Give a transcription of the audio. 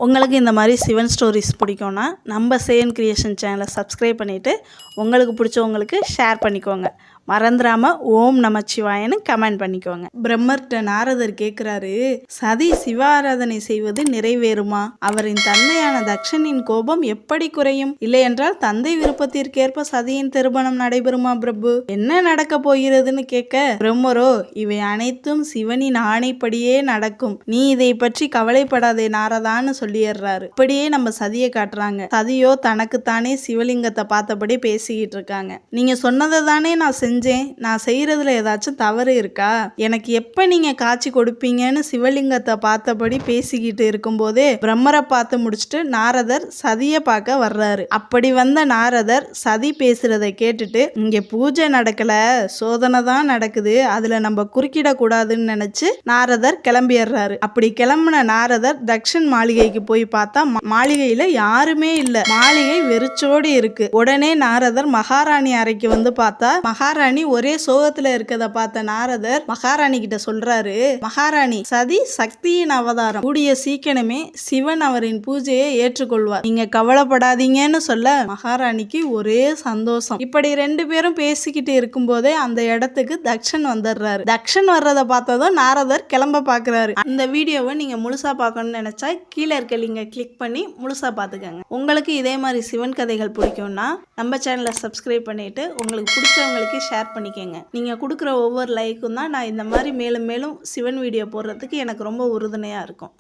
உங்களுக்கு இந்த மாதிரி சிவன் ஸ்டோரிஸ் பிடிக்கும்னா நம்ம சேன் கிரியேஷன் சேனலை சப்ஸ்கிரைப் பண்ணிவிட்டு உங்களுக்கு பிடிச்சவங்களுக்கு ஷேர் பண்ணிக்கோங்க. மறந்துடாமல் ஓம் நமச்சிவாயன்னு கமெண்ட் பண்ணிக்கோங்க. பிரம்மர்கிட்ட நாரதர் கேட்குறாரு, சதி சிவாராதனை செய்வது நிறைவேறுமா? அவரின் தந்தையான தக்ஷனின் கோபம் எப்படி குறையும்? இல்லையென்றால் தந்தை விருப்பத்திற்கேற்ப சதியின் திருமணம் நடைபெறுமா பிரபு? என்ன நடக்க போகிறதுன்னு கேட்க, பிரம்மரோ இவை அனைத்தும் சிவனின் ஆணைப்படியே நடக்கும், நீ இதை பற்றி கவலைப்படாதே நாரதான்னு சொல்லிடுறாரு. இப்படியே நம்ம சதியை காட்டுறாங்க. சதியோ தனக்குத்தானே சிவலிங்கத்தை பார்த்தபடி பேசிக்கிட்டு இருக்காங்க. நீங்க சொன்னதை தானே நான் செஞ்சேன், நான் செய்யறதுல ஏதாச்சும் தவறு இருக்கா? எனக்கு எப்ப நீங்க காட்சி கொடுப்பீங்கன்னு சிவலிங்கத்தை பார்த்தபடி பேசிக்கிட்டு இருக்கும்போதே பிரம்மரை பார்த்து முடிச்சுட்டு நாரதர் சதியை பார்க்க வர்றாரு. அப்படி வந்த நாரதர் சதி பேசுறதை கேட்டுட்டு, இங்க பூஜை நடக்கல, சோதனை தான் நடக்குது, அதுல நம்ம குறுக்கிட கூடாதுன்னு நினைச்சு நாரதர் கிளம்பிடுறாரு. அப்படி கிளம்பின நாரதர் தக்ஷன் மாளிகைக்கு போய் பார்த்தா மாளிகையில யாருமே இல்ல. மாளிகை வெறிச்சோடி இருக்கு. உடனே நாரதர் மகாராணி அறைக்கு வந்து பார்த்தா மகாராணி ஒரே சோகத்துல இருக்கத பார்த்த நாரதர் மகாராணி கிட்ட சொல்றாரு, மகாராணி, சதி சக்தியின் அவதாரம், கூடிய சீக்கிரமே சிவன் அவரின் பூஜையை ஏற்றுக்கொள்வார், நீங்க கவலைப்படாதீங்கன்னு சொல்ல மகாராணிக்கு ஒரே சந்தோஷம். இப்படி ரெண்டு பேரும் பேசிக்கிட்டு இருக்கும் போதே அந்த இடத்துக்கு தக்ஷன் வந்துடுறாரு. தக்ஷன் வர்றதை பார்த்ததும் நாரதர் கிளம்ப பாக்குறாரு. இந்த வீடியோவை நீங்க முழுசா பார்க்கணும்னு நினைச்சா கீழே இருக்க லிங்கை கிளிக் பண்ணி முழுசா பார்த்துக்கங்க. உங்களுக்கு இதே மாதிரி சிவன் கதைகள் பிடிக்கும்னா நம்ம சேனலை சப்ஸ்கிரைப் பண்ணிட்டு உங்களுக்கு பிடிச்சவங்களுக்கு ஷேர் பண்ணிக்கங்க. நீங்கள் கொடுக்குற ஒவ்வொரு லைக்கும் தான் நான் இந்த மாதிரி மேலும் மேலும் சிவன் வீடியோ போடுறதுக்கு எனக்கு ரொம்ப உறுதுணையாக இருக்கும்.